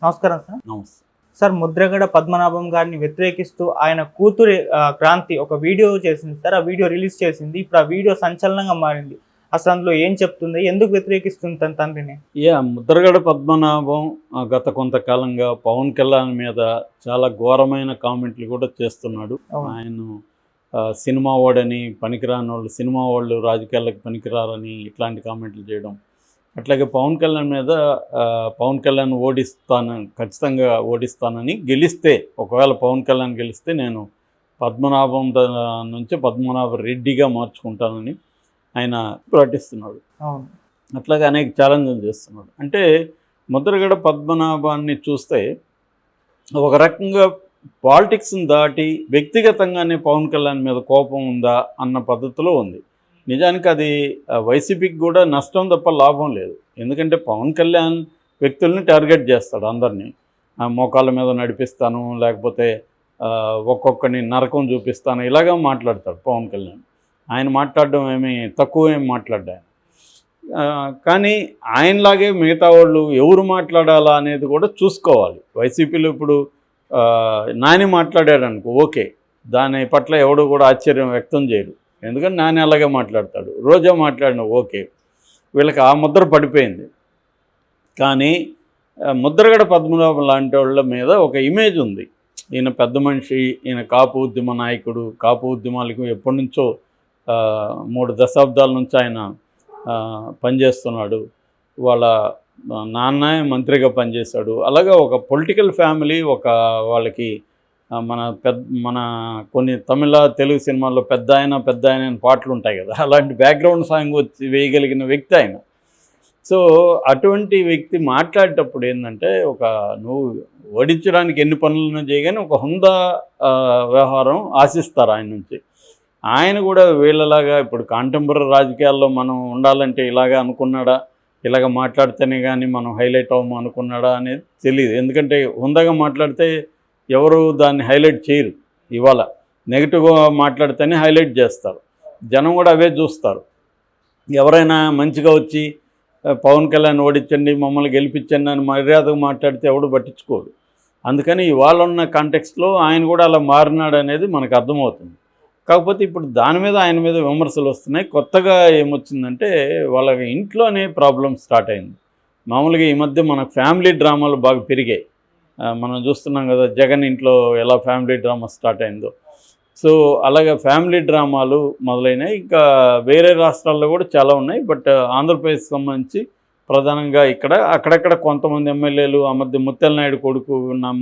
నమస్కారం సార్. నమస్తే. సార్ ముద్రగడ పద్మనాభం గారిని వ్యతిరేకిస్తూ ఆయన కూతురి క్రాంతి ఒక వీడియో చేసింది సార్. ఆ వీడియో రిలీజ్ చేసింది. ఇప్పుడు ఆ వీడియో సంచలనంగా మారింది. అసలు అందులో ఏం చెప్తుంది? ఎందుకు వ్యతిరేకిస్తుంది తన తండ్రిని? ముద్రగడ పద్మనాభం గత కొంతకాలంగా పవన్ కళ్యాణ్ మీద చాలా ఘోరమైన కామెంట్లు కూడా చేస్తున్నాడు. ఆయన సినిమా వాడని, పనికిరాని వాళ్ళు, సినిమా వాళ్ళు రాజకీయాలకు పనికిరారని ఇట్లాంటి కామెంట్లు చేయడం. అట్లాగే పవన్ కళ్యాణ్ మీద పవన్ కళ్యాణ్ ఖచ్చితంగా ఓడిస్తానని, గెలిస్తే ఒకవేళ పవన్ కళ్యాణ్ గెలిస్తే నేను పద్మనాభం నుంచి పద్మనాభ రెడ్డిగా మార్చుకుంటానని ఆయన ప్రకటిస్తున్నాడు. అట్లాగే అనేక ఛాలెంజ్లు చేస్తున్నాడు. అంటే ముద్రగడ పద్మనాభాన్ని చూస్తే ఒక రకంగా పాలిటిక్స్ని దాటి వ్యక్తిగతంగానే పవన్ కళ్యాణ్ మీద కోపం ఉందా అన్న పద్ధతిలో ఉంది. నిజానికి అది వైసీపీకి కూడా నష్టం తప్ప లాభం లేదు. ఎందుకంటే పవన్ కళ్యాణ్ వ్యక్తుల్ని టార్గెట్ చేస్తాడు. అందరినీ మోకాళ్ళ మీద నడిపిస్తాను, లేకపోతే ఒక్కొక్కరిని నరకం చూపిస్తాను, ఇలాగా మాట్లాడతాడు పవన్ కళ్యాణ్. ఆయన మాట్లాడడం తక్కువ మాట్లాడ్డా. కానీ ఆయనలాగే మిగతా వాళ్ళు ఎవరు మాట్లాడాలా అనేది కూడా చూసుకోవాలి. వైసీపీలో ఇప్పుడు నాని మాట్లాడాడు అనుకో, ఓకే, దాని పట్ల ఎవడు కూడా ఆశ్చర్యం వ్యక్తం చేయడు. ఎందుకంటే నాని అలాగే మాట్లాడతాడు. రోజా మాట్లాడిన ఓకే, వీళ్ళకి ఆ ముద్ర పడిపోయింది. కానీ ముద్రగడ పద్మనాభం లాంటి వాళ్ళ మీద ఒక ఇమేజ్ ఉంది. ఈయన పెద్ద మనిషి, ఈయన కాపు ఉద్యమ నాయకుడు, కాపు ఉద్యమాలకు ఎప్పటి నుంచో 3 దశాబ్దాల నుంచి ఆయన పనిచేస్తున్నాడు. వాళ్ళ నాన్న మంత్రిగా పనిచేశాడు. అలాగా ఒక పొలిటికల్ ఫ్యామిలీ, వాళ్ళకి మన కొన్ని తమిళ తెలుగు సినిమాల్లో పెద్ద ఆయన అని పాటలు ఉంటాయి కదా, అలాంటి బ్యాక్గ్రౌండ్ సాంగ్ వచ్చి వేయగలిగిన వ్యక్తి ఆయన. సో అటువంటి వ్యక్తి మాట్లాడేటప్పుడు ఏంటంటే, నువ్వు ఓడించడానికి ఎన్ని పనులను చేయగానే ఒక హుందా వ్యవహారం ఆశిస్తారు ఆయన నుంచి. ఆయన కూడా వీళ్ళలాగా ఇప్పుడు కాంటెంపరీ రాజకీయాల్లో మనం ఉండాలంటే ఇలాగా అనుకున్నాడా, ఇలాగ మాట్లాడితేనే కానీ మనం హైలైట్ అవ్వము అనుకున్నాడా అనేది తెలియదు. ఎందుకంటే హుందాగా మాట్లాడితే ఎవరు దాన్ని హైలైట్ చేయరు. ఇవాళ నెగిటివ్గా మాట్లాడితేనే హైలైట్ చేస్తారు. జనం కూడా అవే చూస్తారు. ఎవరైనా మంచిగా వచ్చి పవన్ కళ్యాణ్ ఓడించండి, మమ్మల్ని గెలిపించండి అని మర్యాదగా మాట్లాడితే ఎవడు పట్టించుకోడు. అందుకని ఇవాళ ఉన్న కాంటెక్స్ట్లో ఆయన కూడా అలా మారినాడు అనేది మనకు అర్థమవుతుంది. కాకపోతే ఇప్పుడు దాని మీద ఆయన మీద విమర్శలు వస్తున్నాయి. కొత్తగా ఏమొచ్చిందంటే, వాళ్ళ ఇంట్లోనే ప్రాబ్లం స్టార్ట్ అయింది. మామూలుగా ఈ మధ్య మన ఫ్యామిలీ డ్రామాలు బాగా పెరిగాయి. మనం చూస్తున్నాం కదా, జగన్ ఇంట్లో ఎలా ఫ్యామిలీ డ్రామా స్టార్ట్ అయిందో. సో అలాగే ఫ్యామిలీ డ్రామాలు మొదలైనవి. ఇంకా వేరే రాష్ట్రాల్లో కూడా చాలా ఉన్నాయి. బట్ ఆంధ్రప్రదేశ్కి సంబంధించి ప్రధానంగా అక్కడక్కడ కొంతమంది ఎమ్మెల్యేలు ఆ మధ్య ముత్యాల నాయుడు కొడుకు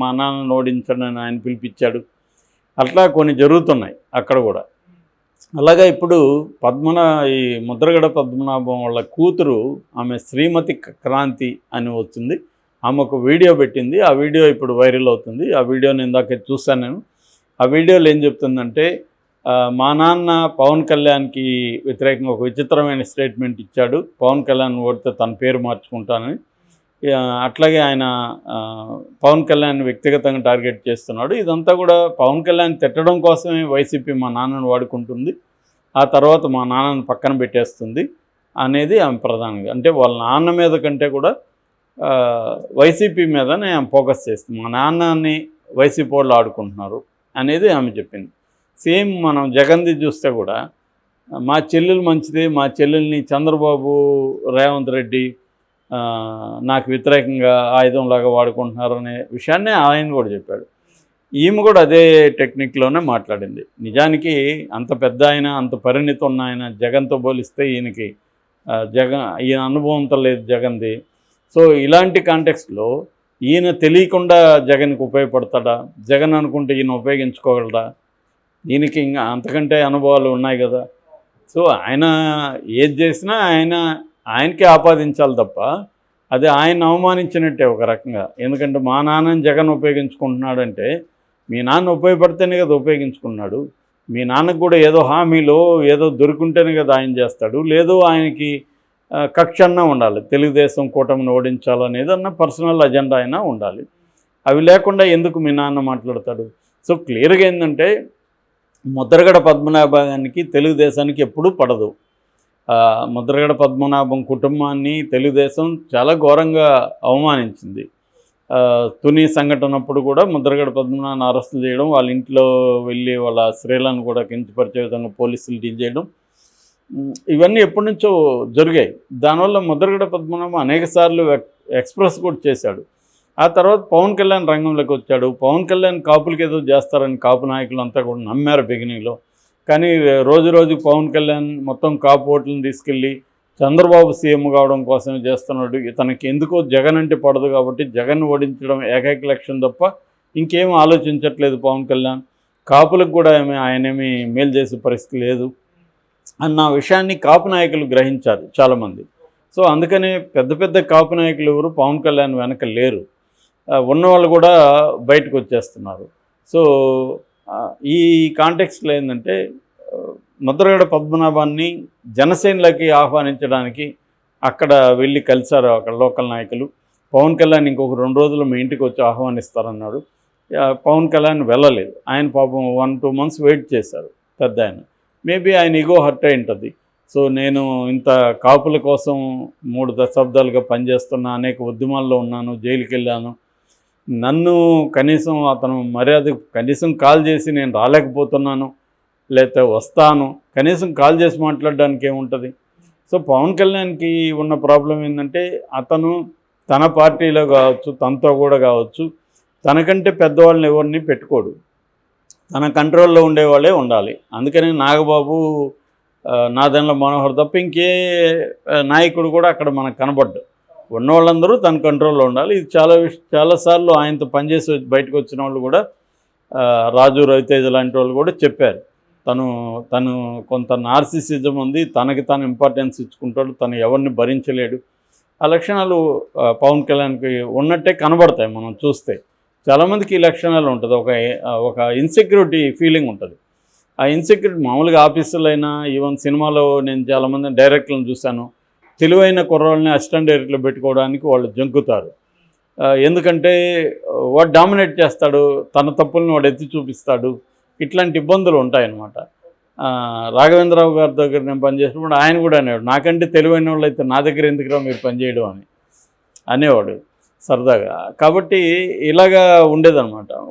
మా నాన్నను ఓడించండి అని ఆయన పిలిపించాడు. అట్లా కొన్ని జరుగుతున్నాయి అక్కడ కూడా. అలాగా ఇప్పుడు ఈ ముద్రగడ పద్మనాభం వాళ్ళ కూతురు, ఆమె శ్రీమతి క్రాంతి అని వచ్చింది. ఆమె ఒక వీడియో పెట్టింది. ఆ వీడియో ఇప్పుడు వైరల్ అవుతుంది. ఆ వీడియోని ఇందాక చూశాను నేను. ఆ వీడియోలో ఏం చెప్తుందంటే, మా నాన్న పవన్ కళ్యాణ్కి వ్యతిరేకంగా ఒక విచిత్రమైన స్టేట్మెంట్ ఇచ్చాడు. పవన్ కళ్యాణ్ ఓడితే తన పేరు మార్చుకుంటానని. అట్లాగే ఆయన పవన్ కళ్యాణ్ వ్యక్తిగతంగా టార్గెట్ చేస్తున్నాడు. ఇదంతా కూడా పవన్ కళ్యాణ్ తిట్టడం కోసమే వైసీపీ మా నాన్నను వాడుకుంటుంది, ఆ తర్వాత మా నాన్నను పక్కన పెట్టేస్తుంది అనేది ఆమె ప్రధానంగా. అంటే వాళ్ళ నాన్న మీద కంటే కూడా వైసీపీ మీదనే ఆమె ఫోకస్ చేస్తుంది. మా నాన్నని వైసీపీ వాళ్ళు ఆడుకుంటున్నారు అనేది ఆమె చెప్పింది. సేమ్ మనం జగన్ది చూస్తే కూడా, మా చెల్లెలు మంచిది, మా చెల్లెల్ని చంద్రబాబు రేవంత్ రెడ్డి నాకు వ్యతిరేకంగా ఆయుధంలాగా వాడుకుంటున్నారు అనే విషయాన్ని ఆయన కూడా చెప్పాడు. ఈమె కూడా అదే టెక్నిక్లోనే మాట్లాడింది. నిజానికి అంత పెద్ద ఆయన, అంత పరిణితి ఉన్న ఆయన జగన్తో పోలిస్తే ఈయన అనుభవంతో లేదు జగన్ది. సో ఇలాంటి కాంటెక్స్ట్లో ఈయన తెలియకుండా జగన్కి ఉపయోగపడతాడా, జగన్ అనుకుంటే ఈయన ఉపయోగించుకోగలడా? ఈయనకి ఇంకా అంతకంటే అనుభవాలు ఉన్నాయి కదా. సో ఆయన ఏది చేసినా ఆయనకే ఆపాదించాలి తప్ప, అది ఆయన అవమానించినట్టే ఒక రకంగా. ఎందుకంటే మా నాన్నని జగన్ ఉపయోగించుకుంటున్నాడంటే, మీ నాన్న ఉపయోగపడితేనే కదా ఉపయోగించుకున్నాడు. మీ నాన్నకు కూడా ఏదో హామీలో ఏదో దొరుకుంటేనే కదా ఆయన చేస్తాడు. లేదు ఆయనకి కక్ష అన్నా ఉండాలి, తెలుగుదేశం కూటమిని ఓడించాలనేది అన్న పర్సనల్ అజెండా అయినా ఉండాలి. అవి లేకుండా ఎందుకు మీ నాన్న మాట్లాడతాడు? సో క్లియర్గా ఏంటంటే, ముద్రగడ పద్మనాభానికి తెలుగుదేశానికి ఎప్పుడూ పడదు. ముద్రగడ పద్మనాభం కుటుంబాన్ని తెలుగుదేశం చాలా ఘోరంగా అవమానించింది. తుని సంఘటన అప్పుడు కూడా ముద్రగడ పద్మనాభాన్ని అరెస్టు చేయడం, వాళ్ళ ఇంట్లో వెళ్ళి వాళ్ళ స్త్రీలను కూడా కించపరిచే విధంగా పోలీసులు డీల్ చేయడం, ఇవన్నీ ఎప్పటి నుంచో జరిగాయి. దానివల్ల ముద్రగడ పద్మనాభం అనేక సార్లు ఎక్స్ప్రెస్ కూడా చేశాడు. ఆ తర్వాత పవన్ కళ్యాణ్ రంగంలోకి వచ్చాడు. పవన్ కళ్యాణ్ కాపులకి ఏదో చేస్తారని కాపు నాయకులంతా కూడా నమ్మారు బిగినింగ్లో. కానీ రోజు రోజుకి పవన్ కళ్యాణ్ మొత్తం కాపు ఓట్లను తీసుకెళ్ళి చంద్రబాబు సీఎం కావడం కోసమే చేస్తున్నాడు. ఇతనికి ఎందుకో జగన్ అంటే పడదు కాబట్టి జగన్ ఓడించడం ఏకైక లక్ష్యం తప్ప ఇంకేం ఆలోచించట్లేదు పవన్ కళ్యాణ్. కాపులకు కూడా ఆయనేమి మేలు చేసే పరిస్థితి లేదు అన్న విషయాన్ని కాపు నాయకులు గ్రహించారు చాలామంది. సో అందుకనే పెద్ద పెద్ద కాపు నాయకులు ఎవరు పవన్ కళ్యాణ్ వెనక లేరు. ఉన్నవాళ్ళు కూడా బయటకు వచ్చేస్తున్నారు. సో ఈ కాంటెక్స్ట్లో ఏంటంటే ముద్రగడ పద్మనాభాన్ని జనసేనలోకి ఆహ్వానించడానికి అక్కడ వెళ్ళి కలిశారు అక్కడ లోకల్ నాయకులు. పవన్ కళ్యాణ్ ఇంకొక 2 రోజులు మీ ఇంటికి వచ్చి ఆహ్వానిస్తారన్నాడు. పవన్ కళ్యాణ్ వెళ్ళలేదు. ఆయన పాపం 1-2 months వెయిట్ చేశారు పెద్ద ఆయన. మేబీ ఆయన ఈగో హర్ట్ అయి ఉంటుంది. సో నేను ఇంత కాపుల కోసం 3 దశాబ్దాలుగా పనిచేస్తున్నా, అనేక ఉద్యమాల్లో ఉన్నాను, జైలుకి వెళ్ళాను, నన్ను కనీసం అతను మర్యాద కనీసం కాల్ చేసి నేను రాలేకపోతున్నాను లేకపోతే వస్తాను కనీసం కాల్ చేసి మాట్లాడడానికి ఏముంటుంది. సో పవన్ కళ్యాణ్కి ఉన్న ప్రాబ్లం ఏంటంటే అతను తన పార్టీలో కావచ్చు, తనతో కూడా కావచ్చు, తనకంటే పెద్దవాళ్ళని ఎవరిని పెట్టుకోడు, తన కంట్రోల్లో ఉండేవాళ్ళే ఉండాలి. అందుకని నాగబాబు, నాదెండ్ల మనోహర్ తప్ప ఇంకే నాయకుడు కూడా అక్కడ మనకు కనబడ్డు. ఉన్నవాళ్ళందరూ తన కంట్రోల్లో ఉండాలి. ఇది చాలాసార్లు ఆయనతో పనిచేసి బయటకు వచ్చిన వాళ్ళు కూడా, రాజు రవితేజ లాంటి వాళ్ళు కూడా చెప్పారు. తను కొంత నార్సిసిజం ఉంది, తనకి తాను ఇంపార్టెన్స్ ఇచ్చుకుంటాడు, తను ఎవరిని భరించలేడు. ఆ లక్షణాలు పవన్ కళ్యాణ్కి ఉన్నట్టే కనబడతాయి మనం చూస్తే. చాలామందికి ఈ లక్షణాలు ఉంటుంది. ఒక ఇన్సెక్యూరిటీ ఫీలింగ్ ఉంటుంది. ఆ ఇన్సెక్యూరిటీ మామూలుగా ఆఫీసులో అయినా, ఈవెన్ సినిమాలో నేను చాలామంది డైరెక్టర్లను చూశాను, తెలివైన కుర్రాళ్ళని అసిస్టెంట్ డైరెక్టర్లు పెట్టుకోవడానికి వాళ్ళు జంకుతారు. ఎందుకంటే వాడు డామినేట్ చేస్తాడు, తన తప్పులను వాడు ఎత్తి చూపిస్తాడు. ఇట్లాంటి ఇబ్బందులు ఉంటాయన్నమాట. రాఘవేంద్రరావు గారి దగ్గర నేను పనిచేసినప్పుడు ఆయన కూడా అనేవాడు, నాకంటే తెలివైన వాళ్ళు అయితే నా దగ్గర ఎందుకురా మీరు పనిచేయడం అని అనేవాడు సరదాగా. కాబట్టి ఇలాగా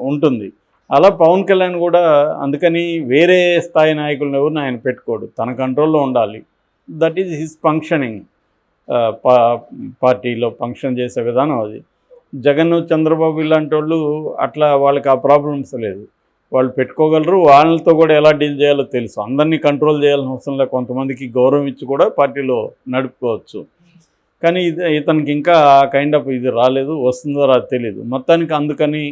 ఉంటుంది. అలా పవన్ కళ్యాణ్ కూడా అందుకని వేరే స్థాయి నాయకులను ఎవరిని ఆయన పెట్టుకోడు, తన కంట్రోల్లో ఉండాలి. That is his functioning. పార్టీలో ఫంక్షన్ చేసే విధానం అది. జగన్, చంద్రబాబు ఇలాంటి వాళ్ళు అట్లా, వాళ్ళకి ఆ ప్రాబ్లమ్స్ లేదు, వాళ్ళు పెట్టుకోగలరు. వాళ్ళతో కూడా ఎలా డీల్ చేయాలో తెలుసు. అందరినీ కంట్రోల్ చేయాల్సిన అవసరం లేదు, కొంతమందికి గౌరవం ఇచ్చి కూడా పార్టీలో నడుపుకోవచ్చు. కానీ ఇతనికి ఇంకా కైండ్ ఆఫ్ ఇది రాలేదు, వస్తుందో రాదు తెలియదు. మొత్తానికి అందుకని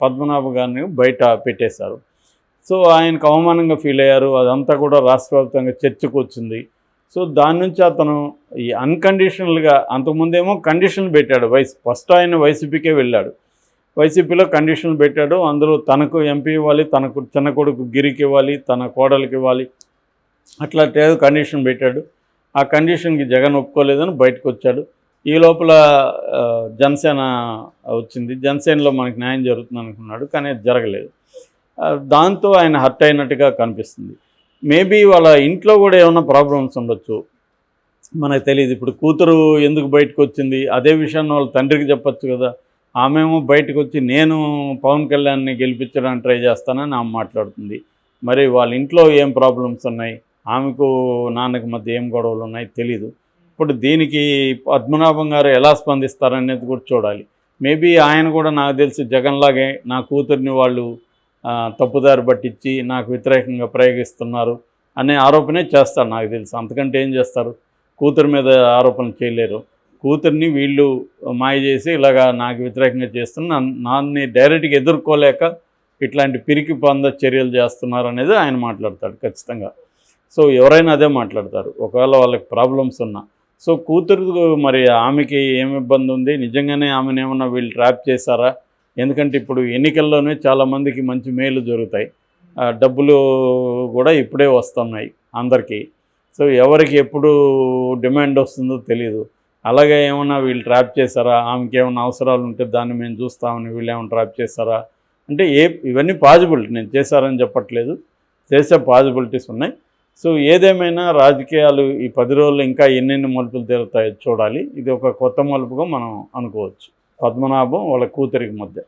పద్మనాభ గారిని బయట పెట్టేశారు. సో ఆయనకు అవమానంగా ఫీల్ అయ్యారు. అదంతా కూడా రాష్ట్ర వ్యాప్తంగా చర్చకు వచ్చింది. సో దాని నుంచి అతను ఈ అన్కండిషనల్గా, అంతకుముందేమో కండిషన్లు పెట్టాడు. ఫస్ట్ ఆయన వైసీపీకే వెళ్ళాడు, వైసీపీలో కండిషన్లు పెట్టాడు. అందులో తనకు ఎంపీ ఇవ్వాలి, తనకు చిన్న కొడుకు గిరికి ఇవ్వాలి, తన కోడలికి ఇవ్వాలి, అట్లా కండిషన్ పెట్టాడు. ఆ కండిషన్కి జగన్ ఒప్పుకోలేదని బయటకు వచ్చాడు. ఈ లోపల జనసేన వచ్చింది, జనసేనలో మనకి న్యాయం జరుగుతుంది అనుకున్నాడు, కానీ అది జరగలేదు. దాంతో ఆయన హర్ట్ అయినట్టుగా కనిపిస్తుంది. మేబీ వాళ్ళ ఇంట్లో కూడా ఏమైనా ప్రాబ్లమ్స్ ఉండొచ్చు, మనకు తెలియదు. ఇప్పుడు కూతురు ఎందుకు బయటకు వచ్చింది అదే విషయాన్ని వాళ్ళ తండ్రికి చెప్పచ్చు కదా. ఆమెమో బయటకు వచ్చి నేను పవన్ కళ్యాణ్ని గెలిపించడానికి ట్రై చేస్తానని ఆమె మాట్లాడుతుంది. మరి వాళ్ళ ఇంట్లో ఏం ప్రాబ్లమ్స్ ఉన్నాయి, ఆమెకు నాన్నకి మధ్య ఏం గొడవలు ఉన్నాయి తెలీదు. ఇప్పుడు దీనికి పద్మనాభం గారు ఎలా స్పందిస్తారనేది కూడా చూడాలి. మేబీ ఆయన కూడా నాకు తెలిసి జగన్లాగే నా కూతుర్ని వాళ్ళు తప్పుదారి పట్టించి నాకు వ్యతిరేకంగా ప్రయోగిస్తున్నారు అనే ఆరోపణే చేస్తారు నాకు తెలిసి. అంతకంటే ఏం చేస్తారు, కూతురు మీద ఆరోపణలు చేయలేరు. కూతుర్ని వీళ్ళు మాయ చేసి ఇలాగా నాకు వ్యతిరేకంగా చేస్తున్న నాన్ని డైరెక్ట్గా ఎదుర్కోలేక ఇట్లాంటి పిరికి పొంద చర్యలు చేస్తున్నారు అనేది ఆయన మాట్లాడతాడు ఖచ్చితంగా. సో ఎవరైనా అదే మాట్లాడతారు ఒకవేళ వాళ్ళకి ప్రాబ్లమ్స్ ఉన్నా. సో కూతురు మరి ఆమెకి ఏమి ఇబ్బంది ఉంది, నిజంగానే ఆమెను ఏమన్నా వీళ్ళు ట్రాప్ చేశారా? ఎందుకంటే ఇప్పుడు ఎన్నికల్లోనే చాలామందికి మంచి మేలు జరుగుతాయి, డబ్బులు కూడా ఇప్పుడే వస్తున్నాయి అందరికీ. సో ఎవరికి ఎప్పుడు డిమాండ్ వస్తుందో తెలియదు. అలాగే ఏమన్నా వీళ్ళు ట్రాప్ చేశారా, ఆమెకి ఏమైనా అవసరాలు ఉంటే దాన్ని మేము చూస్తామని వీళ్ళు ఏమైనా ట్రాప్ చేశారా అంటే ఇవన్నీ పాజిబిలిటీ, నేను చేశారని చెప్పట్లేదు, చేసే పాజిబిలిటీస్ ఉన్నాయి. సో ఏదేమైనా రాజకీయాలు ఈ 10 రోజులు ఇంకా ఎన్నెన్ని మలుపులు తిరుగుతాయో చూడాలి. ఇది ఒక కొత్త మలుపుగా మనం అనుకోవచ్చు. పద్మనాభం వాళ్ళ కూతురికి మధ్య.